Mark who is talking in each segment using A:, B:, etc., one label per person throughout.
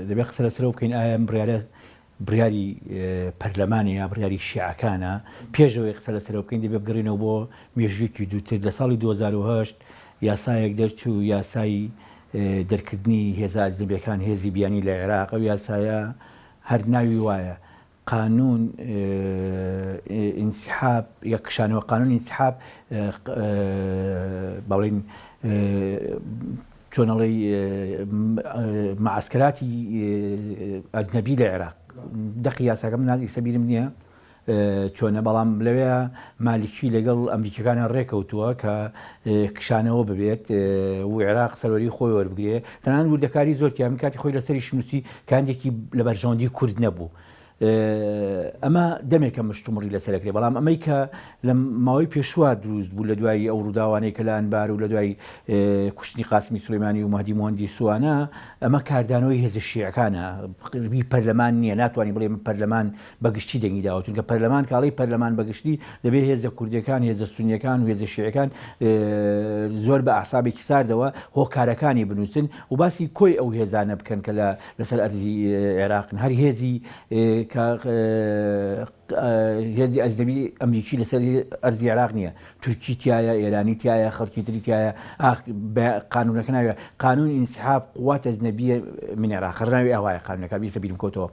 A: دەبێت قسە لەسەرەوە بکەین ئایا بڕیاری پەرلەمانی یا بڕیاری شیعەکانە پێشەوەی قسە لەسەرەوە بکەین دەبێت بگەڕێنەوە بۆ مێژوویەکی دووتر لە ساڵی 2008 یاسایەک دەرچوو یاسایی دەرکردنی هێزە ئەجنەبیەکان هێزی بیانی لە عێراق ئەو یاسایە هەر ناوی وایە قانون انسحاب یا کشانەوە قانون انسحاب باڵێن چۆنەڵی معسکراتی ئەجنەبی لە عێراق دەقی یاساکە من نازی سەبیرم نییە چۆنە بەڵام لەوەیە مالیکی لەگەڵ ئەمریکەکانە ڕێکەوتووە کە کشانەوە ببێت و عێراق سەرۆری خۆی وەربگرێ تەنانەت وردەکاری زۆر تیا من کاتی خۆی لەسەری شنووسی کاندێکی لە بەرژەوەندی کورد نەبوو ئەمە دەمێکە مشتومڕی لەسەرەکرێ بەڵام ئەمەی کە لە ماوەی پێشوا دروست بوو لە دوای ئەو ڕووداوانەی کە لە ئەنبار و لە دوای کوشتنی قاسمی سولەیمانی و مەهدی مۆهەندی سوانە ئەمە کاردانەوەی هێزە شیعەکانە پەرلەمان نییە ناتوانانی بڵێ پەرلەمان بەگشتی دەنگی داوە چونکە پەرلەمان کاڵی پەرلەمان بەگشتی دەبێت هێزە کوردەکان هێزە سونیەکان و هێزە شیعەکان زۆر بە ئەعسابێکی ساردەوە هۆکارەکانی بنووسن و باسی کۆی ئەو هێزانە بکەن کە لەسەر ئەرزی عێراقن هەر هێزی هێزی ئەجنەبی ئەمریکی لەسەر ئەرزی عێراق نییە تورکی تایە ئێرانی تایە خەڵکی تری تایە قانونەکە ناوێت قانون انسحاب قوات ئەجنەبیە من عێراق ڕناوی ئەوایە قانونەکە بیستە بیرم کۆتەوە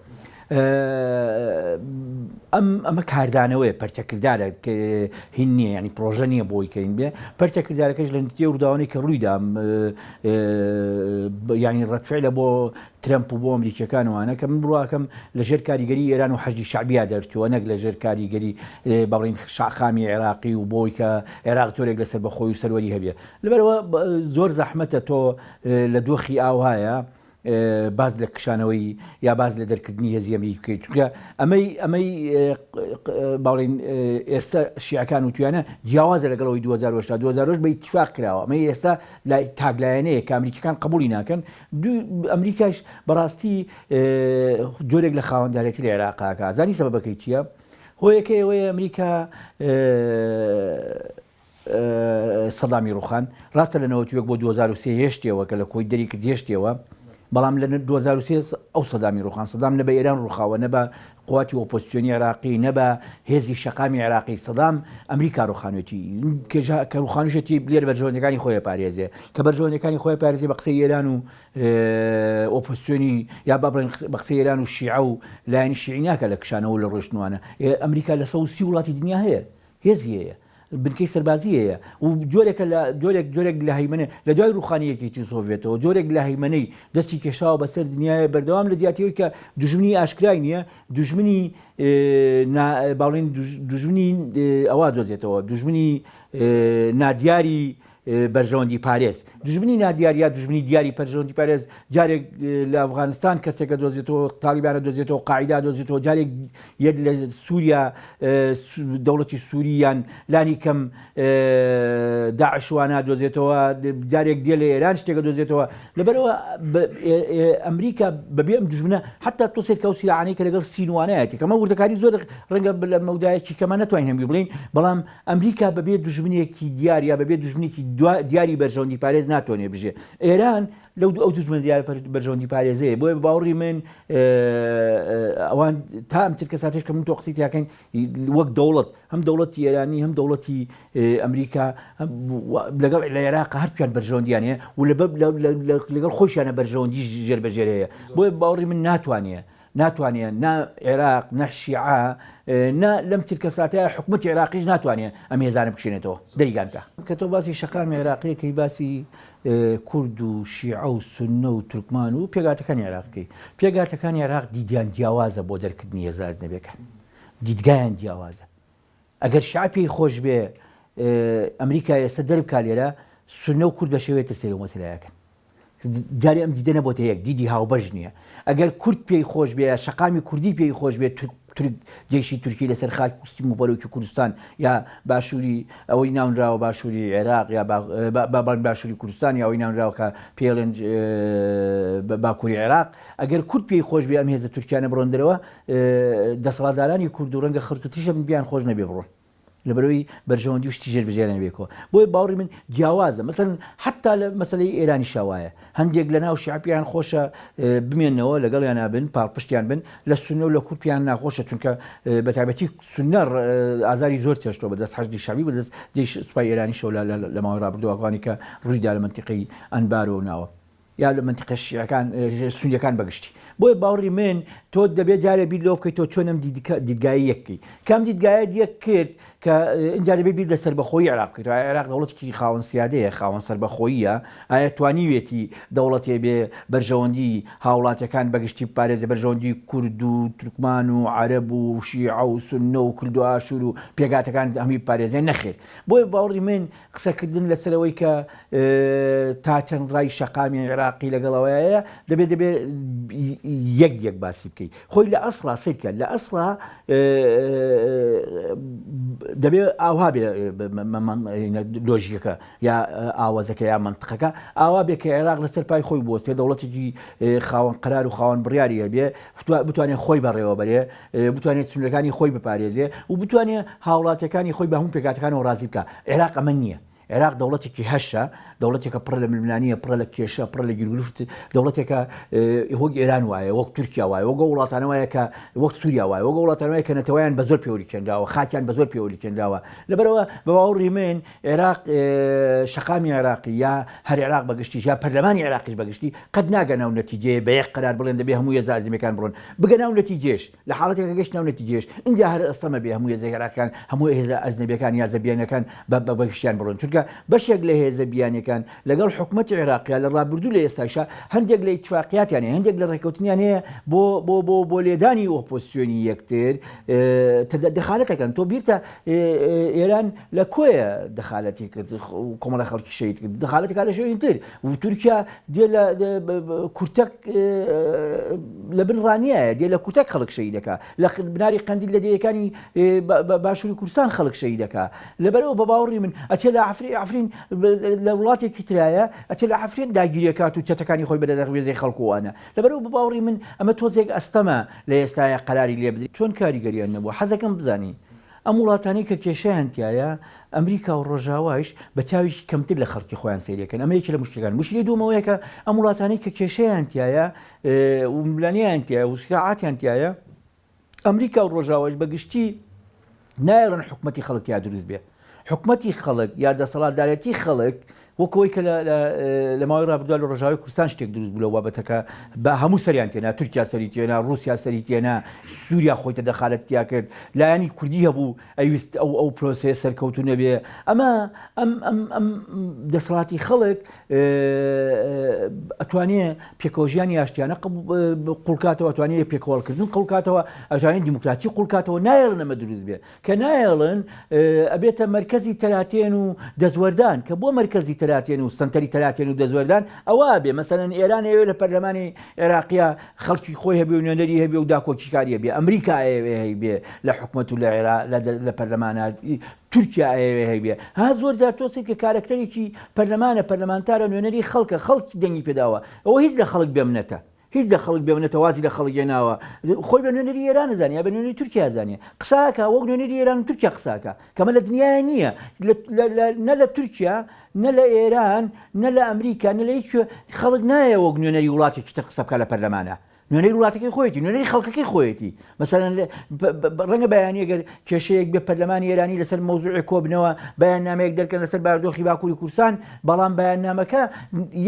A: ئەمە کاردانەوەی پەرچەکردارە هین نییە ینی پرۆژە نییە بۆی کەین بێ پەرچەکردارەکەش لە نتیجەی ڕووداوانەی کە ڕوویدا ینی ڕەتفعلە بۆ ترەمپ و بۆ ئەمریکیەکانوانە کە من بڕواکەم لە ژێر کاریگەری ئێران و حەشدی شعبیا دەرچووە نەک لە ژێر کاریگەری بەڵین شاخامی عێراقی و بۆی کە عێراق تۆرێک لەسەر بەخۆی و سەروەری هەبێ لەبەرەوە زۆر زەحمەتە تۆ لە دۆخی ئاوایە باز لە کشانەوەی یا باز لە دەرکردنی هێزی ئەمریکی بکەیت چونکە ئەمەی باڵێن ئێستا شیعەکان و توانە جیاوازە لەگەڵەوەی 2008 بە ئیتیفاق کراوە ئەمە ئێستا لای تاگلایەنەیە کە ئەمریکەکان قبولی ناکەن ئەمریکاش بەڕاستی جۆرێک لە خاوەنددارێتی لە عێراقاکە زانی سەبەبەکەی چییە؟ هۆیەکەی ئەوەیە ئەمریکا سەدامی ڕوخان ڕاستە لە 91 بۆ 2003 هێشتەوە کە لە کۆی دەری کرد هێشتەوە بەڵام لە 2003 ئەو سەدامی ڕوخان سەدام نە بە ئێران ڕوخاوە نە بە قواتی ئۆپۆزیسیۆنی عێراقی نە بە هێزی شەقامی عێراقی سەدام ئەمریکا ڕوخانوێتی کە ڕوخانوشێتی لێرە بەرژەوەندەکانی خۆی پارێزێ کە بەرژەوەندەکانی خۆی پارێزێ بە قسەی ئێران و ئۆپۆزیسیۆنی یا بابڕێن بە قسەی ئێران و شیعە و لایەنی شیعی ناکە لە کشانەوە لە ڕۆژنوانە ئەمریکا لە 130 وڵاتی دنیا هەیە هێزی هەیە بنکەی سەربازی هەیە و جۆرێک لە هەیمنە لە دوای ڕوخانیەکێتی سۆڤێتەوە جۆرێک لە هەیمنەی دەستی کێشاوە بەسەر دنیای بەردەوام لە دیاتەوەی کە دوژمنی ئاشکرای نییە دوژمنی باڵێن دوژمنی ئەوە دۆزێتەوە دوژمنی نادیاری بەرژەوەندی پارێز دوژمنی نادیاریا دوژمنی دیاری پەرژەوەندی پارێز جارێک لە ئەفغانستان کەسێکە دۆزێتەوە تالیبانە دۆزێتەوە قاعیدا دۆزێتەوە جارێک یەک لە سووریا دەوڵەتی سووریان لانی کەم داعشوانە دۆزێتەوە جارێک دێ لە ئێران شتێکە دۆزێتەوە لەبەرەوە ئەمریکا بەبێ ئەم دوژمنە حتا تۆ سێت کەوسی لەعانەی کە لەگەڵ سینوانایەتی کەمە وردەکاری زۆر ڕەنگە لە مەودایەکی کەمە نەتوانین هەمی بڵین بەڵام ئەمریکا بەبێ دوژمنێکی دیاریا بەبێ دوژمنێکی دیاری بەرژەوەندی پارێز ناتوانێ بژێ ئێران لەو ئەو دوژمن دیار بەرژەوەندی پارێزەیە بۆیە باوەڕی من ئەوان تا ئەم تر کەساتێش کە من تۆ قسەی تاکەین وەک دەوڵەت هەم دەوڵەتی ئێرانی هەم دەوڵەتی ئەمریکا لەگەڵ لە عێراق هەرپیان بەرژەوەندیان هەیە و لەگەڵ خۆشیانە بەرژەوەندی ژێر بەژێر هەیە بۆیە باوەڕی من ناتوانێت نا عێراق نە شیعە نا لەم تر کەساتەیە حکومەتی عێراقیش ناتوانێت ئەم هێزانە بکشێنێتەوە دەریگانکە کە تۆ باسی شەقامی عێراقیەکەی باسی کورد و شیعە و سونە و تورکمان و پێگاتەکانی عێراقی پێگاتەکانی عێراق دیدیان جیاوازە بۆ دەرکردنی هێزە ئەجنەبیەکان دیدگایان جیاوازە ئەگەر شیعە پێی خۆش بێ ئەمریکا ئێستا دەربکا لێرە سونە و کورد بە شێوەیەتە سەر و مەسەلەیەکەن جارێ ئەم دیدە نەبۆتە یەک دیدی هاوبەش نییە ئەگەر کورد پێی خۆش بێ شەقامی کوردی پێی خۆش بێت جێشی تورکی لەسەر خاک کوستی مۆبەرەوەکی کوردستان یا باشووری ئەوەی ناونراوە باشووری عێراق یا باشووری کوردستان یا ئەوەی ناونراوە کە پێڵێن باکووری عێراق ئەگەر کورد پێی خۆش بێ ئەم هێزە تورکیانە بڕۆن دەرەوە دەسەڵاتدارانی کورد و ڕەنگە خڕکتیشە بیان خۆش نەبێ بڕۆن لەبەرەوەی بەرژەوەندی و شتی ژێر بژێران بێکەوە بۆی باوەڕی من جیاوازە مەسەن حتا لە مەسەلەی ئێرانی شاوایە هەندێک لە ناو شیعپیان خۆشە بمێنەوە لەگەڵیان نابن پاڵپشتیان بن لە سونە و لە کورپیان ناخۆشە چونکە بەتایبەتی سونە ئازاری زۆر چێشتەوە بەدەست حەشدی شعبی بەدەست جێش سوپای ئێرانی شەو لە ماوەی ڕابردوو ئەفغانی کە ڕوویدا لە منتیقەی ئەنبارەوە ناوە یا لە منتیقە شیعەکان سونیەکان بەگشتی بۆیە باوەڕی من تۆ دەبێت جارێ بیر لەوە بکەیت تۆ چۆنم دیدگایی یەکەی کام دیدگایە یەک کرد کە اینجا دەبێت بیر لە سەربەخۆیی عێراق بکەیت عێراق دەوڵەتێکی خاوەن سیادەیە خاوەن سەربەخۆییە ئایا توانیوێتی دەوڵەتێ بێ بەرژەوەندی هاوڵاتیەکان بەگشتی بپارێزێ بەرژەوەندی کورد و تورکمان و عەرەب و شیعە و سونە و کورد و ئاشور و پێگاتەکان هەمی بپارێزێ نەخێت بۆیە باوەڕی من قسەکردن لەسەرەوەی کە تا چەند ڕای شەقامی عێراقی لەگەڵەوەیە دەبێت یەک باسی بکەیت خۆی لە ئەسڵا سیرکە لە ئەسڵا دەبێت ئاوا بێ لۆژیکەکە یا ئاوازەکە یا منطقەکە ئاوا بێ کە عێراق لەسەر پای خۆی بوەستێ دەوڵەتێکی خاوەن قرار و خاوەن بڕیاریە بێ بتوانێت خۆی بەڕێوە بەرێ بتوانێت سونەکانی خۆی بپارێزێ و بتوانێت هاوڵاتیەکانی خۆی بە هەموو پێکاتەکانەوە ڕازی بکە عێراق ئەمە نییە عێراق دەوڵەتێکی هەشە دەوڵەتێکە پڕ لە ململانیە پڕ لە کێشە پڕ لە گیرگلفت دەوڵەتێکە وەک ئێران وایە وەک تورکیا وایە وەگە وڵاتانە وایە کە وەک سووریا وایە وەگە وڵاتانەوەیە کە نەتەوەیان بە زۆر پێوەری کێنداوە خاکیان بە زۆر پێوەری کێنداوە لەبەرەوە بە باوەڕی من عێراق شەقامی عێراقی یا هەر عێراق بەگشتی یا پەرلەمانی عێراقیش بەگشتی قەت ناگەناو نەتیجەیە بە یەک قەرار بڵێن دەبێ هەموو هێزە ئەزیمەکان بڕۆن بگەناو نەتیجێش لە حاڵەتێکە گەشت ناو نەتیجێش اینجا هەر ئەستەمە بێ هەموو هێزە عێراقیەکان هەموو هێزە ئەزنەبیەکان یا زەبیانەکان بەگشتیان بڕۆن چونکە بەشێک لە هێزە بیانەکان لەگەڵ حکومەتی عێراقیە لە ڕابردوو لە ئێستاشا هەندێک لە ئیتفاقیاتیان هەیە هەندێک لە ڕێکەوتنیان هەیە بۆ لێدانی ئۆپۆزیسیۆنی یەکتر دەخالەتەکەن تۆ بیرتە ئێران لە کۆیە دەخالەتی کرد کۆمەڵە خەڵکی شەید کرد دەخالەتێکا لە شوێنی تر و تورکیا دێ لە کورتەک لە بن ڕانیایە دێ لە کورتەک خەڵک شەید دەکا لە بناری قەندیل لە دەیەکانی باشووری کوردستان خەڵک شەید دەکا لەبەرەوە بە باوەڕی من ئەچێ لە عەفرین لە وڵاتێکی ترایە ئەچێ لە عەفرین داگیریەکات و چەتەکانی خۆی بەدە دەڕوێزەی خەڵکووانە لەبەرەوە بە باوەڕی من ئەمە تۆزێک ئەستەمە لە ئێستاە قەراری لێ بدرێت چۆن کاریگەریان نەبووە حەزەکەم بزانی ئەم وڵاتانی کە کێشەیانتیایە ئەمریکا و ڕۆژاوایش بە چاویش کەمتر لە خەڵکی خۆیان سەیرەکەن ئەمە یەکێک لە مشکلەکان مشکلی دووەمەوەیە کە ئەم وڵاتانی کە کێشەیانتیایە و ملانیانتیایە و سیاعاتیانتیایە ئەمریکا و ڕۆژاوایش بەگشتی نایڕن حکومەتی خەڵکیا دروست بێ حکومەتی خەڵک یا دەسەڵاتدارەتی خەڵک وەکەوەی کە لە ماوەی ڕابردووە لە ڕۆژاوی کوردستان شتێک دروست بوو لە بابەتەکە بە هەموو سەریان تێنا تورکیا سەری تێنا رووسیا سەری تێنا سووریا خۆیتە دەخالەتیا کرد لایەنی کوردی هەبوو ئەویست ئەو پرۆسەیە سەرکەوتو نەبێ ئەمە ئەم دەسەڵاتی خەڵک ئەتوانێت پێکەوەژیانی ئاشتیانە قوڵکاتەوە ئەتوانێت پێکەوەڵکردن قوڵکاتەوە ئەتوانێت دیموکراسی قوڵکاتەوە نایڵن ئەمە دروست بێ کە نایڵن ئەبێتە مەرکەزی تەراتێن و دەزوەردان کە بۆ مەرکەزی تەراتێن و سنتەری تەراتێن و دەزوەردان ئەوە بێ مەسەلەن ئێران ئەوێ لە پەرلەمانی عێراقیە خەڵکی خۆی هەبێ و نوێنەری هەبێ و داکۆکیکاریە بێ ئەمریکا ئەوێ بێ لە حکومەت و لە پەرلەمانە تورکیا ئەوێ هەبێ ها زۆر جار تۆسی کە کارکتەرێکی پەرلەمانە پەرلەمانتارە نوێنەری خەڵکی دەنگی پێداوە ئەوە هیچ لە خەڵک بێمنەتە هیچ لە خەڵک بێونێتە وازی لە خەڵک هێناوە خۆی بە نوێنەری ئێران زانیا بە نوێنەری تورکیا زانیە قساکە وەک نوێنەری ئێران و تورکیا قساکە کەمە لە دنیای نییە نە لە تورکیا نە لە ئێران نە لە ئەمریکا نە لە هیچ خەڵک نایە وەک نوێنەری وڵاتێکی تر قسە بکە لە پەرلەمانە نوێنەری وڵاتەکەی خۆیەتی نوێنەری خەڵکەکەی خۆیەتی مەسەلەن ڕەنگە بەیانی ئەگەر کێشەیەک بێ پەرلەمانی ئێرانی لەسەر مەوزوعی کۆبنەوە بەیاننامەیەک دەرکەن لەسەر بارودۆخی باکووری کوردستان بەڵام بەیاننامەکە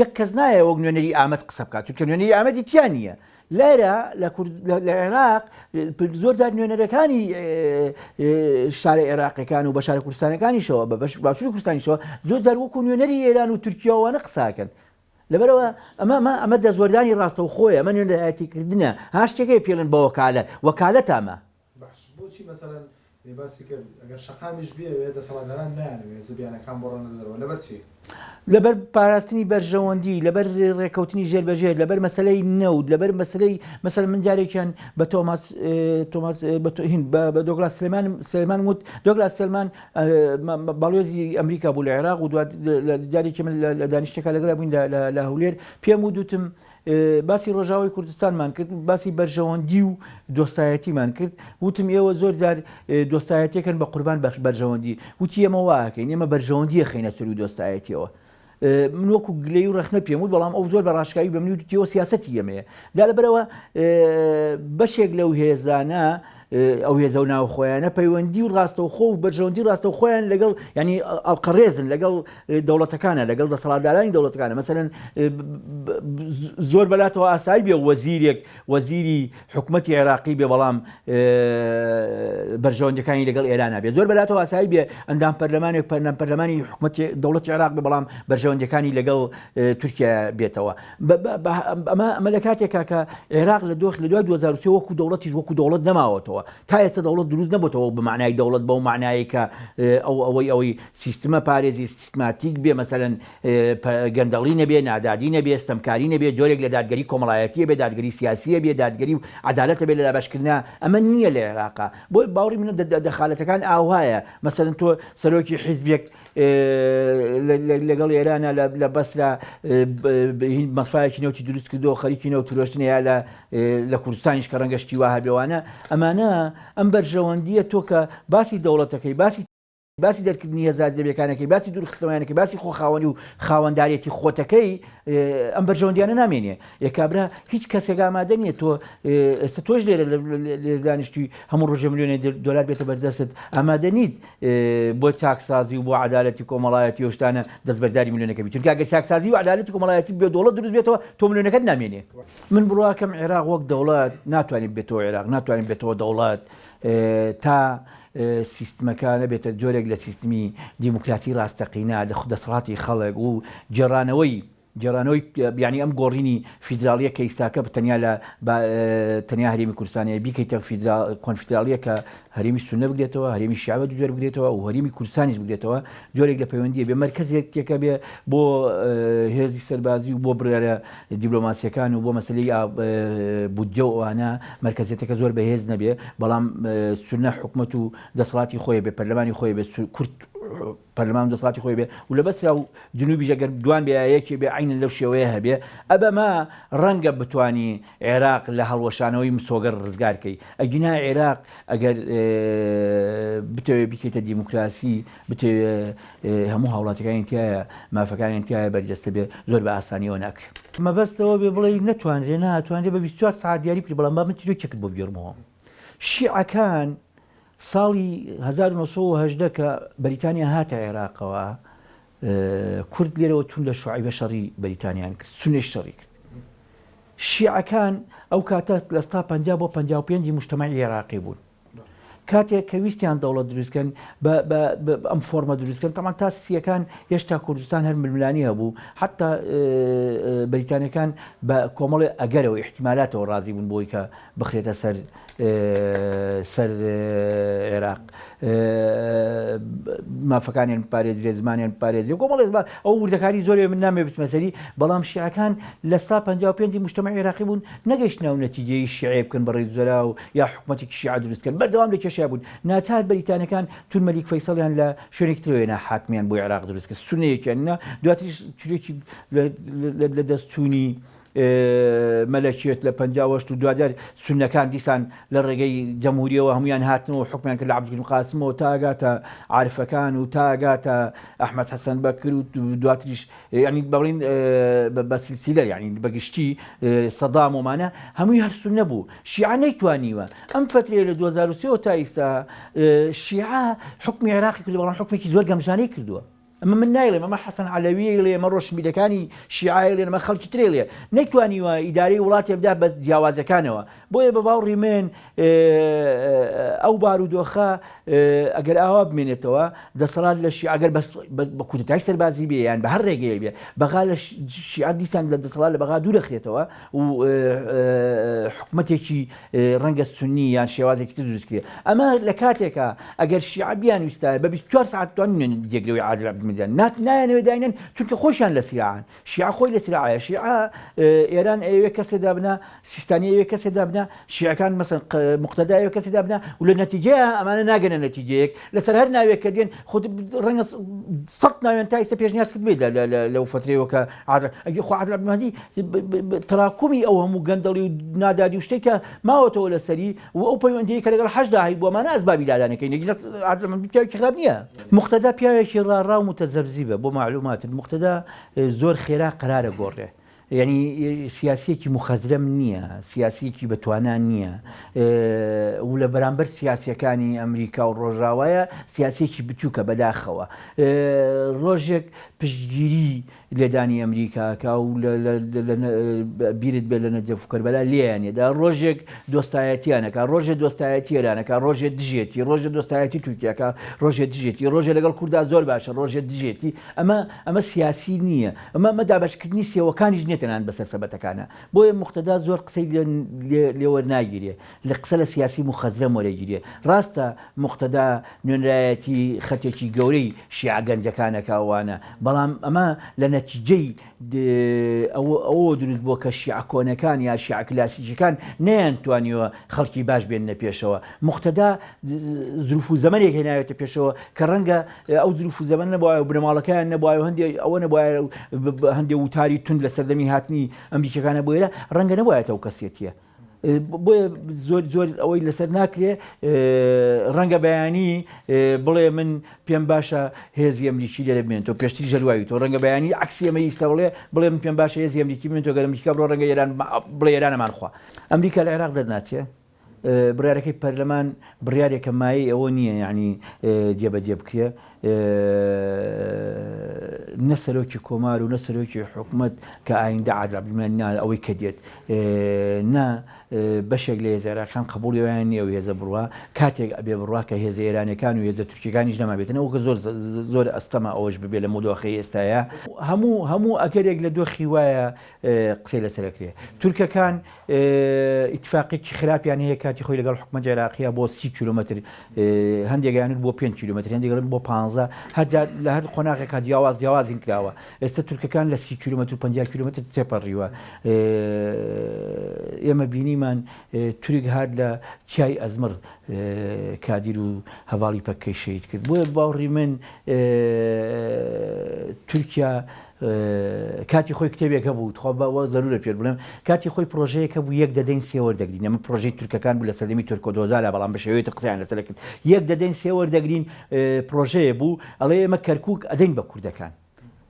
A: یەک کەس نایە وەک نوێنەری ئامەد قسە بکات چونکە نوێنەری ئامەدی تیان نییە لێرە لە عێراق زۆر جار نوێنەرەکانی شارە عێراقیەکان و بە شارە کوردستانەکانیشەوە بە باشووری کوردستانیشەوە زۆر جار وەکو نوێنەری ئێران و تورکیاوانە قساکەن لەبەرەوە ئەمە دەزوەردانی ڕاستە و خۆی ئەمە نوێنەرایەتیکردنە ها شتێکی پێڵن بە وەکالەت ئەمە
B: بۆچی مەسەلەن باسی کرد ئەگەر شەقامیش بێوێ دەسەڵاتداران نایانوێت زەبیانەکان بڕۆنە دەرەوە لەبەر چی؟
A: لەبەر پاراستنی بەرژەوەندی لەبەر ڕێکەوتنی ژێربەژێر لەبەر مەسلەی نەود لەبەر مەسلەی مەسەل من جارێکیان بە بە دۆگلاس سلێمان وت دۆگلاس سلێمان باڵێزی ئەمریکا بوو لە عێراق و جارێکی من لە دانیشتێکا لەگەڵا بووین لە هەولێر پێم وتم باسی ڕۆژاوی کوردستانمان کرد باسی بەرژەوەندی و دۆستایەتیمان کرد وتم ئێوە زۆر جار دۆستایەتیەکەن بە قوربان بەرژەوەندی وتی ئێمە واکەین ئێمە بەرژەوەندیە خەینە سەر و دۆستایەتیەوە من وەکو گلەی و ڕخنە پێم وت بەڵام ئەو زۆر بە ڕاشکایی بە منی وتیەوە سیاسەتی ئێمەیە دا لەبەرەوە بەشێک لەو هێزانە ئەو هێزە و ناوخۆیانە پەیوەندی و ڕاستەوخۆ و بەرژەوەندی ڕاستەوخۆیان لەگەڵ ینی ئەڵقەڕێزن لەگەڵ دەوڵەتەکانە لەگەڵ دەسەڵاتدارانی دەوڵەتەکانە مەسەلەن زۆر بەلاتەوە ئاسایی بێ وەزیرێک وەزیری حکوومەتی عێراقی بێ بەڵام بەرژەوەندەکانی لەگەڵ ئێرانە بێ زۆر بەلاتەوە ئاسایی بێ ئەندام پەرلەمانێک پەرلەمانی حکوومەتی دەوڵەتی عێراق بێ بەڵام بەرژەوەندەکانی لەگەڵ تورکیا بێتەوە ئەمە لە کاتێکا کە عێراق لە دوای 2023 وەکو دەوڵەتیش وەکو دەوڵەت نەماوەتەوە تا ئێستا دەوڵەت دروست نەبووتەوە بە معنای دەوڵەت بەو معنایی کە ئەوەی سیستمە پارێزی سیستماتیک بێ مەسەلەن گەندەڵی نەبێ نادادی نەبێ ستەمکاری نەبێ جۆرێک لە دادگەری کۆمەڵایەتیە بێ دادگەری سیاسیە بێ دادگەری و عەدالەتە بێ لە لابەشکردنا ئەمە نییە لە عێراقا بۆی باوەڕی منە دەخالەتەکان ئاوایە مەسەلەن تۆ سەرۆکی حیزبێک لەگەڵ ئێرانە لە بەسرا مەسفایەکی نەوتی دروست کردەوە خەریکی نەوت فرۆشتنە یا لە کوردستانیش کە ڕەنگە شتی وا هەبێوانە ئەمانە ئەم بەرژەوەندیە تۆ کە باسی دەوڵەتەکەی باسی دەرکردنی هێزاز لەبێکانەکەی باسی دوورخستەوەیانەکەی باسی خۆخاوەنی و خاوەنداریەتی خۆتەکەی ئەم بەرژەوەندیانە نامێنێ یەکابرا هیچ کەسێک ئامادە نییە تۆ ئێستا تۆش لێرە لە دانیشتوی هەموو ڕۆژە ملیۆنی دۆلار بێتە بەردەست ئامادە نیت بۆ چاکسازی و بۆ عەدالەتی کۆمەڵایەتی و شتانە دەستبەرداری ملیۆنەکەی بیت چونکە ئەگەر چاکسازی و عەدالەتی کۆمەڵایەتی بێ دەوڵەت دروست بێتەوە تۆ ملیۆنەکەت نامێنێ من بڕواکەم عێراق وەک دەوڵەت ناتوانێت بێتەوە عێراق ناتوانێت بێتەوە دەوڵەت تا سیستمەکانە بێتە جۆرێک لە سیستمی دیموکراسی ڕاستەقینە لە دەسەڵاتی خەڵک و جێڕانەوەی بیانی ئەم گۆڕینی فیدراالیە کە ئیساکە تەنیا هەرێمی کوردستانیە بیکەیتە کۆنفیدراالیە کە هەرێمی سونە بگرێتەوە هەرێمی شیعە دوجۆر بگرێتەوە و هەرێمی کوردستانیش بگرێتەوە جۆرێک لە پەیوەندیە بێ مەرکەزێکێکە بێ بۆ هێزی سەربازی و بۆ برارە دیبلۆماسیەکان و بۆ مەسلەی بودجە و ئەوانە مەرکەزێتەکە زۆر بەهێز نەبێ بەڵام سونە حکومەت و دەسەڵاتی خۆی بێ پەرلەمانی خۆی بێ کورد پەرلەمان دەسەڵاتی خۆی بێ و لە بەسرا و جنوبیش ئەگەر دوان بێ یەکێ بێ عینن لەو شێوەیە هەبێ ئەبەمە ڕەنگە بتوانی عێراق لە هەڵوەشانەوەی مسۆگەر ڕزگارکەی ئەگینا عێراق ئەگەر بتەوێ بکەیتە دیموکراسی بتەوێ هەموو هاوڵاتەکانی تایە مافەکانی تایە بەرجەستە بێ زۆر بە ئاسانیەوە ناکرێت مەبەستەوە بێ بڵێ ناتوانرێت بە 24 ساعت دیاری بکری بەڵام با من تیرۆکێکت بۆ بگێڕمەوە شیعەکان ساڵی 1970 کە بەریتانیا هاتە عێراقەوە کورد لێرەوە تون لە شوعیبە شەڕی بەریتانیان کرد سونێش شەڕی کرد شیعەکان ئەو کاتە لە ستا 50 بۆ 55 مجتەمەعی عێراقی بوون کاتێک کە ویستیان دەوڵەت دروستکەن ئەم فۆرمە دروستکەن تەمان تا سیەکان هێشتا کوردستان هەر ململانی هەبوو حتا بەریتانیەکان بە کۆمەڵی ئەگەرەوە احتیمالاتەوە ڕازی بوون بۆی کە بخرێتە سەر عێراق مافەکانیان پارێزرێ زمانیان پارێزی کۆمەڵی زمان ئەو وردەکاری زۆری من نامێ بتمەسەری بەڵام شیعەکان لە ستا 55 مجتەمەعی عێراقی بوون نەگەیشتنە و نەتیجەی شیعە بکەن بەڕێز زۆرا و یا حکوومەتێکی شیعە دروستکەن بەردەوام لە کێشا بوون ناچار بەریتانیەکان تون مەلیک فەیسەڵیان لە شوێنێکی ترەوەیە حاکمیان بۆی عێراق دروستکە سونەیەکیان دواتریش چورێکی لە دەستچوونی مەلەکیت لە 58 و دوجار سونەکان دیسان لە ڕێگەی جەمهوریەوە هەمویان هاتنەوە حکمیان کرد لە عەبدولکەریم قاسمەوە تا ئەگاتە عارفەکان و تا ئەگاتە ئەحمەد حەسەن بەکر و دواتریش ینی بەڵین بە سیلسیلە ینی بەگشتی سەدام ومانە هەمووی هەر سونە بوو شیعە نەیتوانیوە ئەم فترەیە لە 2023 تا ئێستا شیعە حکمی عێراقی کردو بەڵام حکمێکی زۆر گەمژانەی کردووە ئەمە من نایڵێم ئەمە حەسەن عەلەوی لێ ئەمە ڕۆشنبیرەکانی شیعە لێ ئەمە خەڵکی ترێ لێ نەیتوانیوە ئیدارەی وڵاتی بدا بە جیاوازەکانەوە بۆیە بە باوڕی من ئەو بارودۆخە ئەگەر ئاوا بمێنێتەوە دەسەڵات لە شیعە ئەگەر بە کودتای سەربازی بێ یان بە هەر ڕێگەیە بێ بەغا لە شیعە دیسان لە دەسەڵات لە بەغا دوورەخرێتەوە و حکومەتێکی ڕەنگە سنی یان شێوازێکی تر دروست کرێ ئەمە لە کاتێکە ئەگەر شیعە بیان ویستایە بە 24 ساعت توانین جێگرەوەی عادل عەبدولمەجید نایانەوێ داینن چونکە خۆشیان لە سیراعن شیعە خۆی لە سیراعە شیعە ئێران ئەوێ کەسێدا بنە سیستانی ئەوێ کەسێدا بنە شیعەکان مەسەن مقتەدا ئەوێ کەسێدا بنە و لە نەتیجەیە ئەمانە ناگەنە نەتیجەیەک لەسەر هەر ناوێک کە دێن خۆت ڕەنگە 100 ناوێن تا ئێستا پێشنیاز کردبێت لەو فترەیەوە کە ئەگەر خۆ عادل عەبدولمەجید تراکمی ئەو هەموو گەندەڵی و نادادی و شتێکە ماوەتەوە لەسەری و ئەو پەیوەندیەی کە لەگەڵ حەشدا هەیە بۆ ئەمانە ئەسبابی لادانەکەی عادل عەبدولمەجید پیاوێکی خراپ نییە مقتەدا پیاوێکی ڕاڕا و متەزەبزیبە بۆ معلوماتت مقتەدا زۆر خێرا قەرارە گۆڕێ یعنی سیاسیەکی مخەزرەم نییە سیاسیەکی بەتوانان نییە و لە بەرامبەر سیاسیەکانی ئەمریکا و ڕۆژاوایە سیاسێکی بچووکە بەداخەوە ڕۆژێک پشتگیری لێدانی ئەمریکاکە و بیرت بێت لە نەجەف و کەربەلا لێیانێدا ڕۆژێک دۆستایەتیانەکە ڕۆژێ دۆستایەتی ئێرانەکە ڕۆژێ دژێتی ڕۆژێ دۆستایەتی تورکیاکە ڕۆژێ دژێتی ڕۆژێ لەگەڵ کووردا زۆر باشە ڕۆژێ دژێتی ئەمە سیاسی نییە ئەمە دابشکردنی سێوەکانیش نێتەنان بەسەر سەبەتەکانە بۆیە مقتەدا زۆر قسەی لێوە ناگیرێ لە قسە لە سیاسی مخەزرەم وەرەگیرێ ڕاستە مقتەدا نوێنرایەتی خەتێکی گەورەی شیعە گەنجەکانەکە ئەوانە بەڵام ئەمە لە نەتیجەی ئەوە دروست بووە کە شیعە کۆنەکان یا شیعە کلاسیکەکان نەیانتوانیوە خەڵکی باش بێننە پێشەوە مقتەدا زروف و زەمانێک هێناوێتە پێشەوە کە ڕەنگە ئەو زروف و زەمان نەبووە و بنەماڵەکەیان نەبووە و هەندێک ئەوە نەبووە هەندێک وتاری تون لە سەردەمی هاتنی ئەمریکەکانە بۆ ئێرە ڕەنگە نەبووایەتەوە کەسێتیە بۆیە زۆر ئەوەی لەسەر ناکرێ ڕەنگە بەیانی بڵێ من پێم باشە هێزی ئەمریکی لێرە بمێنێتەوە پێشتری ژەرواوی تۆ ڕەنگە بەیانی عکسی ئەمە ئیستا بڵێ من پێم باشە هێزی ئەمریکی بمێنێتەوە گەر ئەمریکا بڕۆ ڕەنگە ئێران بڵێ ئێرانەمان خوا ئەمریکا لە عێراق دەرناچێ بڕیارەکەی پەرلەمان بڕیارێکە مایەی ئەوە نییە یعنی جێبەجێ بکرێ نە سەرۆکی کۆمار و نە سەرۆکی حکوومەت کە ئایندە عادل عەبدولمەجید ئەوەی کە دێت نا بەشێک لە هێزە عێراقیان قبوڵیان نییە و هێزە بڕوا کاتێک ئەبێ بڕوا کە هێزە ئێرانیەکان و هێزە تورکیەکانیش نەمابێتنەوە کە زۆر ئەستەما ئەوەش ببێ لە مودۆخەی ئێستاە هەموو ئەگەرێک لە دۆخی وایە قسەی لەسەرەکرێ تورکەکان ئیتفاقێکی خراپیان هەیە کاتی خۆی لەگەڵ حکومەت عێراقیە بۆ 30 کیلومتر هەندێکیان بۆ 5 کیلومتر هەندێک بۆ 15 لە هەر قۆناغێکا جیاوازین کراوە ئێستا تورکەکان لە 30 کیلومتر و 50 کیلومتر تێپەڕیوە ئێمە بینیمان تورک هات لە چای ئەزمر کادیر و هەواڵی پەکەی شەید کرد بۆیە باوەڕی من تورکیا کاتی خۆی کتێبێکە بوو خۆ زەرورە پێ بڵێم کاتی خۆی پرۆژەیەکە بوو یەک دەدەین سێ وەردەگرین ئەمە پرۆژەی تورکەکان بوو لە سەردەمی تورکۆدۆزارە بەڵام بە شێوەیەکی قسەیان لەسەر کرد یەک دەدەین سێ وەردەگرین پرۆژەیە بوو ئەڵێ ئێمە کەرکووک ئەدەین بە کوردەکان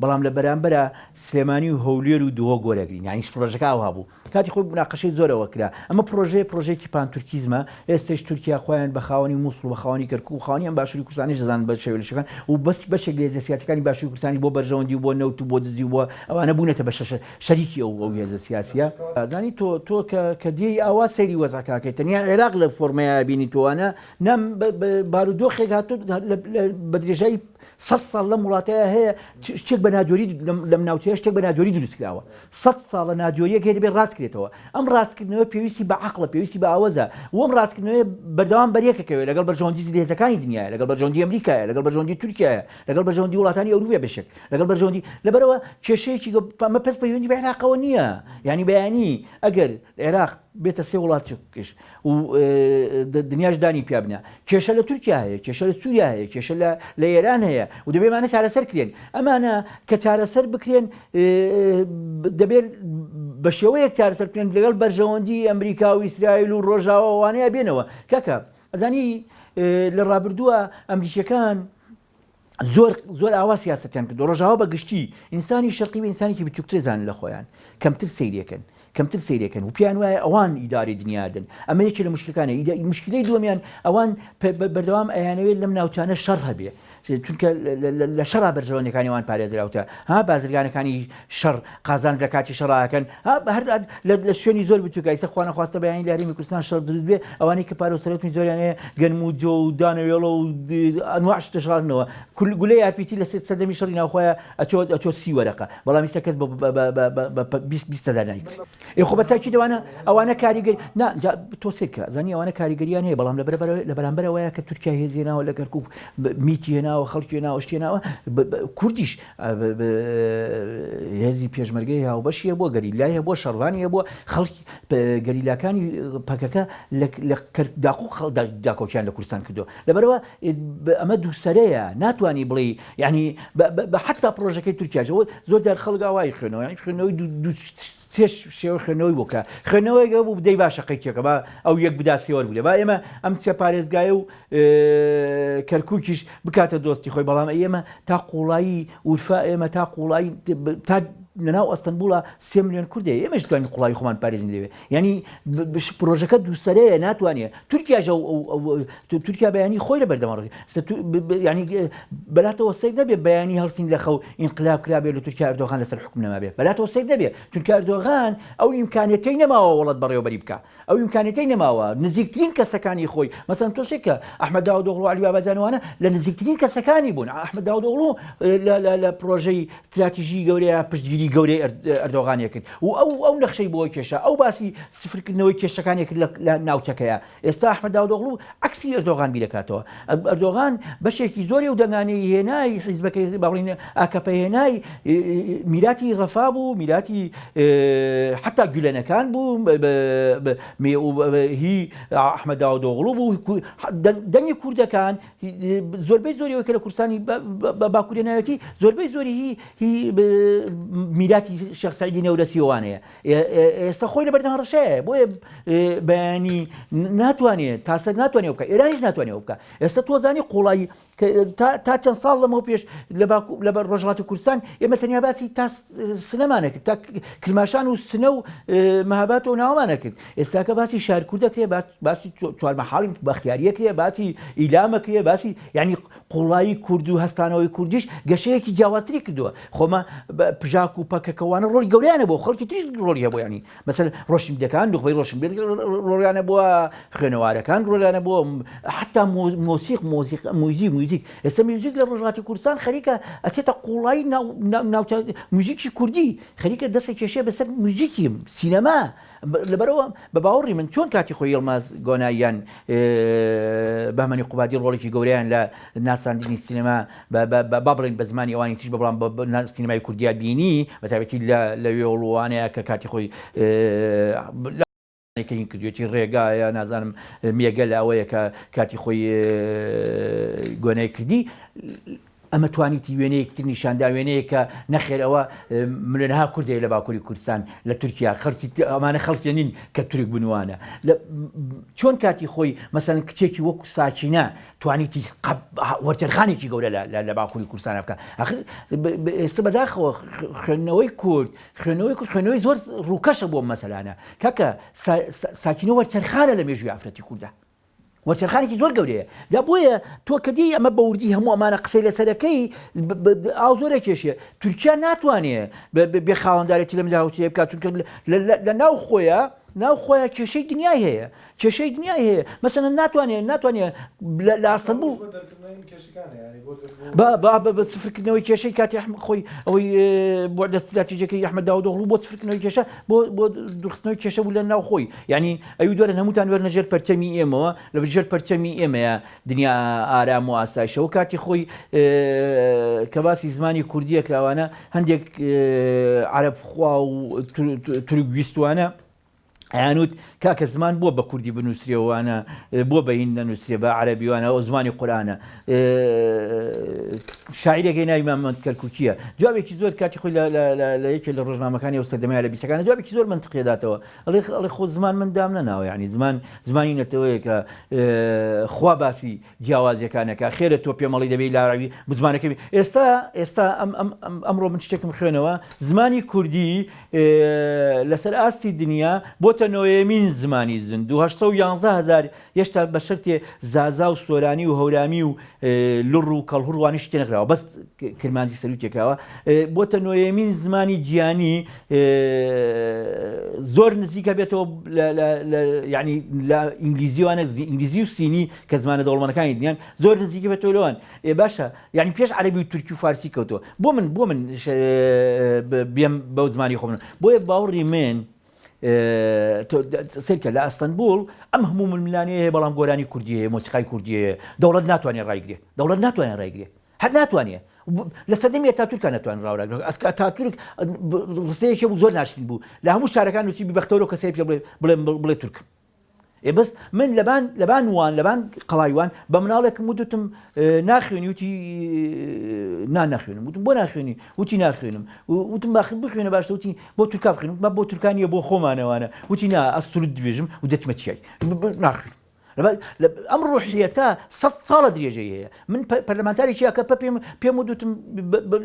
A: بەڵام لە بەرامبەرە سلێمانی و هەولێر و دووە گۆرەگرین یانیش پرۆژەکە ئەوها بوو کاتی خۆی مناقەشەی زۆرەوە کرا ئەمە پرۆژەیەکی پانتورکیزمە ئێستش تورکیا خۆیان بە خاوەنی مووسڵ و بە خاوەنی کەرکووک و خاوەنی ئەم باشووری کوردستانی دەزانن بە شێوەیەکان و بەشێک لە هێزە سیاسیەکانی باشووری کوردستانی بۆ بەرژەوەندی و بۆ نەوت و بۆ دزی بووە ئەوانە بوونەتە بە شەریکی ئەو هێزە سیاسیە زانی تۆ کە دێی ئاوا سەیری وەزعەکەی تەنیا عێراق لە فۆرمەیە بینی تۆوانە نام بارودۆخێک هاتوو بە درێژایی 100 ساڵ لە وڵاتەیە هەیە شتێک بە ناجۆری لەم ناوچەیە شتێک بە ناجۆری دروست کراوە 100 ساڵە ناجۆریەک هەیە دەبێت ڕاستکرێتەوە ئەم ڕاستکردنەوە پێویستی بە عەقڵە پێویستی بە ئاوەزە و ئەم ڕاستکردنەوە بەردەوام بەریەکەکەوێت لەگەڵ بەرژەوەندی هێزەکانی دنیاە لەگەڵ بەرژەوەندی ئەمریکایە لەگەڵ بەرژەوەندی تورکیایە لەگەڵ بەرژەوەندی وڵاتانی ئەوروپا بەشێک لەگەڵ بەرژەوەندی لەبەرەوە کێشەیەکی ئەمە پەس پەیوەندی بە عێراقەوە نییە یعنی بەیانی ئەگەر عێراق بێتە سێ وڵاتێکش و دنیاش دانی پیا بنە کێشە لە تورکیا هەیە کێشە لە سووریا هەیە کێشە لە ئێران هەیە و دەبێمانە چارەسەر کرێن ئەمانە کە چارەسەر بکرێن دەبێت بە شێوەیەک چارەسەر بکرێن لەگەڵ بەرژەوەندی ئەمریکا و ئیسرائیل و ڕۆژاوانەیە بێنەوە کاکە ئەزانی لە ڕابردووە ئەمریکیەکان زۆر ئاوا سیاسەتیان کرد ڕۆژاوا بەگشتی ئینسانی شەرقی و ئینسانێکی بچووکتر زانن لە خۆیان کەمتر سەیرەکەن و پیان وایە ئەوان ئیداری دنیادن ئەمە یەکێک لە مشکلەکانە مشکلەی دووەمیان ئەوان بەردەوام ئەیانەوێت لەم ناوچانە شەڕ هەبێ چونکە لە شەڕا بەرژەوەندەکانیوان پارێزراوتە ها بازرگانەکانی شەڕ قازان لە کاتی شەڕاکەن هەر لە شوێنی زۆر بچووکە ئیسە خوا نەخواستە بەیانی لە هەرێمی کوردستان شەڕ دروست بێ ئەوانەی کە پارە و سەرەوتمی زۆریان هەیە گەنم و جۆ و دانەوێڵە و ئەنواع شتە شەڕنەوە گولەی ئاپیتی لە سەردەمی شەڕی ناوخۆیە ئەچۆ 30 وەرەقە بەڵام ئیستا کەس بە 20 دانایی کرد خۆ بە تاکی دەوانە ئەوانە کاریگەری تۆ سێکە زانی ئەوانە کاریگەریان هەیە بەڵام لە بەرامبەرەوەیە کە تورکیا هێزیێناوە لە کەرکوب میتی هێناوە خەڵکی هێناوە شتێناوە کوردیش هێزی پێشمەرگەی هاوبەشیە بۆ گەریلایە بۆ شەڕوانیە بۆ خەڵکی گەریلاکانی پەکەکە لە داخۆ داکۆکیان لە کوردستان کردو لەبەرەوە ئەمە دووسەرەیە ناتوانانی بڵێ یعنی بە حتا پرۆژەکەی تورکیاەوە زۆر جار خەڵک ئاوای خوێنەوەی سێش شێوە خوێنەوەی بووکە خوێنەوەیگە بوو بدەی باشەقەی چێکە بە ئەو یەک بدا سێوەەر بوو لێ با ئێمە ئەم چە پارێزگایە و کەرکووکیش بکاتە دۆستی خۆی بەڵام ئێمە تا قوڵایی ورفا ئێمە تا قوڵایی تا لەناو ئەستەنبوڵە 3 ملیۆن کوردێ ئێمەش توانین قوڵایی خۆمان پارێزین لێوێ ینی پرۆژەکە دووسەرەیە ناتوانێت تورکیاژە تورکیا بەیانی خۆی لە بەردەماڕی ینی بەلاتەوە سەیک نەبێت بەیانی هەڵسین لە خەو ئینقلاب کرابێت لە تورکیا ئەردۆغان لەسەر حکم نەمابێت بەلاتەوە سەیک دەبێت چونکە ئەردۆغان ئەو ئیمکانێتەی نەماوە وڵات بەڕێوەبەری بکە ئەو ئیمکانێتەی نەماوە نزیکترین کەسەکانی خۆی مەسەن تۆشێکە ئەحمەد داودۆغڵو و عەلی بابەجانوانە لە نزیکترین کەسەکانی بوون ئەحمەد داودۆغڵو لە پرۆژەی استراتیژی گەورەیە پشتگیری گەورەی ئەردۆغانیە کرد و ئەو نەخشەی بۆی کێشە ئەو باسی سفرکردنەوەی کێشەکانی کرد لە ناوچەکەیە ئێستا ئەحمەد داودۆغڵو عەکسی ئەردۆغان بیرەکاتەوە ئەردۆغان بەشێکی زۆری و دەنگانەی هێنای حیزبەکەی باڵین ئاکەپە هێنای میراتی ڕەفا بوو میراتی حتا گولەنەکان بوو هی ئەحمەد داودۆغڵو بوو دەنگی کوردەکان زۆربەی زۆریەوە کە لە کوردستانی باکووری ناوێتی زۆربەی زۆری هی میراتی شێخ سەعیدی نەورەسیەوانەیە ئێستا خۆی لە بەردەم ڕەشەیە بۆیە بەیانی ناتوانێت تاسە ناتوانێت بکە ئێرانیش ناتوانێت بکە ئێستا تۆزانی قوڵایی تا چەند ساڵ لەمەوە پێش لە ڕۆژهەڵاتی کوردستان ئێمە تەنیا باسی تا سنەمانە کرد تا کرماشان و سنە و مەهابات و ناوەمانە کرد ئێستاکە باسی شار کوردەکرێ باسی چوارمەحاڵی بەختیاریەکرێ باسی ئیلامەکرێ باسی یعنی قوڵایی کورد و هەستانەوەی کوردیش گەشەیەکی جیاوازتری کردووە خۆمە پژاک و پەکەکەوانە ڕۆڵی گەوریانە بۆ خەڵکی تریش ڕۆڵی هەبوو ینی مەسەل ڕۆشنبیرەکان دوخبەی ڕۆشنبیر ڕۆڵیانە بووە خوێنەوارەکان ڕۆڵیانە بۆ حتا موزیک ئێستا موزیک لە ڕۆژهەڵاتی کوردستان خەریکە ئەچێتە قوڵایی ناوچە موزیکی کوردی خەریکە دەستی کێشەیە بەسەر موزیکی سینەما لەبەرەوە بە باوەڕی من چۆن کاتی خۆی یڵماز گۆناییان بەهمەنی قوبادی ڕۆڵێکی گەورەیان لە ناساندنی سینەما با بڵێن بە زمانی ئەوانی تریش بەڵام بە سینەمای کوردیا بینی بەتابەتی لەوێ وڵوانەیە کە کاتی خۆی کەین کردوێتی ڕێگایە نازانم میێگە لە ئەوەیە کە کاتی خۆی گۆنای کردی ئەمە توانیتی وێنەیەکتر نیشاندا وێنەیە کە نەخێرەوە ملێنها کوردێ لە باکووری کوردستان لە تورکیا خەڵکی ئەمانە خەڵکی نین کە تورک بنوانە چۆن کاتی خۆی مەسەن کچێکی وەکو ساچینە توانیتی وەرتێرخانێکی گەورە لە باکووری کوردستان بکە ئێستا بەداخەوە خوێندنەوەی کورد خوێندنەوەی زۆر ڕووکەشە بۆ مەسەلانە کاکە ساکینە وەرتێرخانە لە مێژووی ئافرەتی کوردە وەرتێرخانێکی زۆر گەورەیە دا بۆیە تۆ کەدی ئەمە بەوردی هەموو ئەمانە قسەی لەسەرەکەی ئاو زۆرە کێشێ تورکیا ناتوانێت بێ خاوەندارێتی لە مداوتێ بکات چونکە لە ناو خۆیە کێشەی دنیای هەیە کێشەی دنیای هەیە مەسەن ناتوانێت لە ئەستەنبوڵ بە سفرکردنەوەی کێشەی کاتی خۆی ئەوەی بۆ دەستراتیژەکەی ئەحمەد داودۆغڵو بۆ سفرکردنەوەی کێشە بۆ دروستنەوەی کێشە بوو لە ناو خۆی ینی ئەوی دووەرە هەمووتان وەرنەژێر پەرچەمی ئێمەوە لە بژێر پەرچەمی ئێمەیە دنیا ئارام و ئاسایشەوە کاتی خۆی کە باسی زمانی کوردیە کراوانە هەندێک عەرەبخوا و تورکگویستوانە ئەیانوت کاکە زمان بۆ بە کوردی بنووسریەوەوانە بۆ بە هین نەنووسێ بە عەرەبیوانە ئەو زمانی قورئانە شاعیرێکی ناوی مامەد کەرکووکیە جوابێکی زۆر کاتی خۆی لە یەکێک لە ڕۆژنامەکانی ئەو سەردەمای لە بیستەکانە جوابێکی زۆر منتیقی داتەوە ئەڵێ خۆ زمان من دام نەناوە یعنی زمانی نەتەوەیە کە خوا باسی جیاوازیەکانەکە خێرە تۆ پێمەڵی دەبێت لاراوی بزمانەکەی ئێستا ئەمڕۆ من شتێکم خوێنەوە زمانی کوردی لەسەر ئاستی دنیا بۆ بۆتە نۆیەمین زمانی زیند و 811,000 هێشتا بە شەرتێ زازا و سۆرانی و هەورامی و لڕ و کەڵهوڕوانی شتێ نەکراوە بەس کرمانجی سەر و تێکراوە بۆتە نۆیەمین زمانی گیانی زۆر نزیکە بێتەوە ینی لە ئینگلیزیوانە ئینگلیزی و سینی کە زمانە دەوڵەمەندەکانی دنیان زۆر نزیکە بێتەوە لەوان باشە ینی پێش عەرەبی و تورکی و فارسی کەوتەوە بۆ من بێم بەو زمانی خۆم بۆیە باوەڕی من سێرکە لە ئەستەنبوڵ ئەم هەموو ململانەیە هەیە بەڵام گۆرانی کوردی هەیە مۆسیقای کوردی هەیە دەوڵەت ناتوانێت ڕایگرێ دەوڵەت ناتوانێت ڕایگرێ هەر ناتوانێت لە سەردەمی ئەتاتورکە ناتوانێت ڕاوەڕاگرێت ئەتاتورک ڕستەیەکی بوو زۆر ناشرین بوو لە هەموو شارەکان نووسی بەختەوەرەوە کەسێک بڵێ تورکم بەس من لەبان وان لەبان قەڵایوان بە مناڵێکم وتم ناخوێنی وتی ناخوێنم وتم بۆ ناخوێنی وتی ناخوێنم وتم باخت بخوێنە باشتە وتی بۆ تورکا بخوێنم بۆ تورکانیە بۆ خۆمانەوانە وتی نا ئەستورد دبێژم و دەتمە چیای ناخوێنم ئەم ڕۆحیەتە 100 ساڵە درێژەی هەیە من پەرلەمانتارێکی ئەکە پێم وتم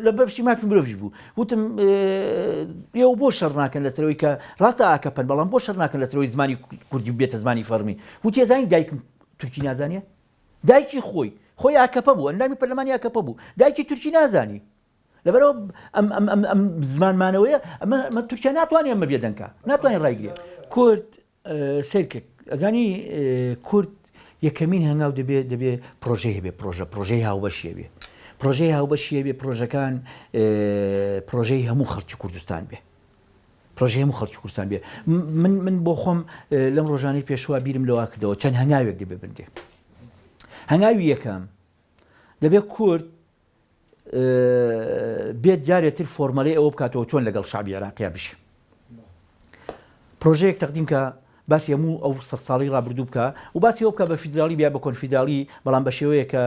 A: لە بەشی مافی مرۆڤیش بوو وتم ئێوە بۆ شەڕ ناکەن لەسەرەوەی کە ڕاستە ئاکەپەن بەڵام بۆ شەڕ ناکەن لەسەرەوەی زمانی کوردی بێتە زمانی فەرمی وتی ئەزانی دایکم تورکی نازانێ دایکی خۆی ئاکەپە بوو ئەندامی پەرلەمانی ئاکەپە بوو دایکی تورکی نازانی لەبەرەوە ئەم زمانمانەوەیە ئەمە تورکیا ناتوانێت ئەمە بێدەنکە ناتوانێت ڕایگرێ کورد سێرکێک ئەزانی کورد یەکەمین هەنگاو دەبێ پرۆژەی هەبێ پرۆژەی هاوبەشیە بێ پرۆژەی هاوبەشیە بێ پرۆژەکان پرۆژەی هەموو خەڵکی کوردستان بێ پرۆژەی هەموو خەڵکی کوردستان بێ من بۆ خۆم لەم ڕۆژانەی پێشوا بیرم لەوە کردەوە چەند هەنگاوێک دەبێ بندێ هەنگاوی یەکەم دەبێت کورد بێت جارێتتر فۆرمەلەی ئەوە بکاتەوە چۆن لەگەڵ شعبی عێراقیا بشێ پرۆژەیەک تەقدیم کە باسی هەموو ئەو 100 ساڵی ڕابردوو بکە و باسی ئەو بکە بە فیدرالی بیا بە کۆنفیدرالی بەڵام بە شێوەیە کە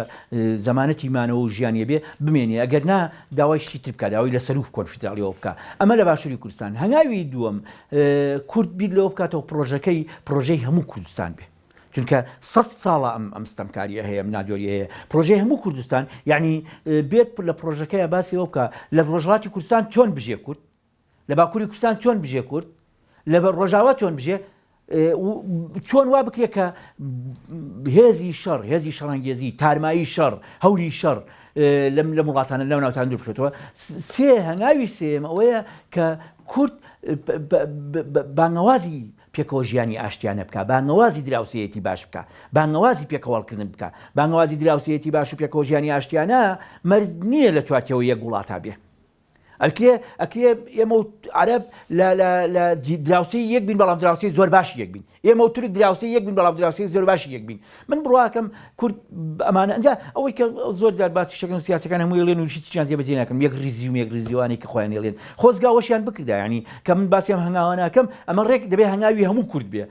A: زەمانەتی مانەوە و ژیانیە بێ بمێنێ ئەگەر نا داوای شتی تر بکە داوای لەسەر و کۆنفیدرالیەوە بکە ئەمە لە باشووری کوردستان هەنگاوی دووەم کورد بیر لەوە بکاتەوە پرۆژەی هەموو کوردستان بێ چونکە 100 ساڵە ئەم ستەمکاریە هەیە ناجۆری هەیە پرۆژەی هەموو کوردستان یعنی بێت لە پرۆژەکەیە باسی ئەو بکە لە ڕۆژهەڵاتی کوردستان چۆن بژێ کورد لە باکووری کوردستان چۆن بژێ کورد لە ڕۆژاوا چۆن بژێ چۆن وا بکرێ کە هێزی شەڕەنگێزی تارمایی شەڕ هەوری شەڕ لە وڵاتانە لەو ناوتان دوور بکرێتەوە هەنگاوی سێم ئەوەیە کە کورد بانگەوازی پێکەوە ژیانی ئاشتیانە بکە بانگەوازی دراوسەیەتی باش بکە بانگەوازی پێکەوەڵکردن بکە بانگەوازی دراوسەیەتی باش و پێکەوە ژیانی ئاشتیانە مەرج نییە لە تواتەوە یەک وڵاتە بێ ئەکرێ ئێمە عەرەب لە دراوسی یەک بین بەڵام دراوسی زۆر باشی یەک بین ئێمە تورک دراوسی یەک بین بەڵام دراوسی زۆر باشی یەک بین من بڕواکەم کورد ئەمانە ئەنجا ئەوەی کە زۆر جار باسی شەکەن و سیاسەکان هەمووی ڵێن و شتیان تێبەجێ ناکەم یەک ریزیوانی کە خۆیان ێڵێن خۆزگاوەشیان بکردا ینی کە من باسی ئەم هەنگاوە ناکەم ئەمە ڕێک دەبێ هەنگاوی هەموو کورد بێ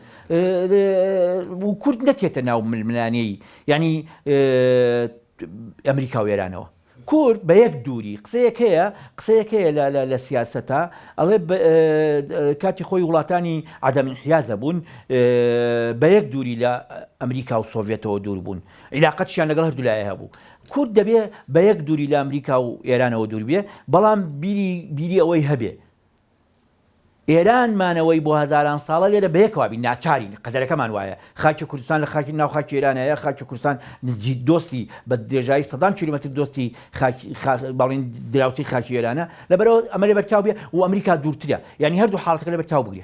A: و کورد نەتێتە ناو ململانەی ینی ئەمریکا و ئێرانەوە کورد بە یەک دووری قسەیەک هەیە لە سیاسەتە ئەڵێ کاتی خۆی وڵاتانی عەدەمئینحیازە بوون بە یەک دووری لە ئەمریکا و سۆڤێتەوە دوور بوون عیلاقەتشیان لەگەڵ هەردوو لایە هەبوو کورد دەبێ بە یەک دووری لە ئەمریکا و ئێرانەوە دوور بێ بەڵام بیری ئەوەی هەبێ ئێرانمانەوەی بۆ هەزاران ساڵە لێرە بەیەکەوە بین ناچارین قەدەرەکەمان وایە خاکی کوردستان لە خاکی ناو خاکی ئێرانەیە خاکی کوردستان نزیک دۆستی بە درێژایی 100 کیلومتر دۆستی باڵین دراوسی خاکی ئێرانە لەبەرەوە ئەمە لێ بەرچاو بێ و ئەمریکا دوورترە یعنی هەردوو حاڵەتەکە لە بەرچاو بگرێ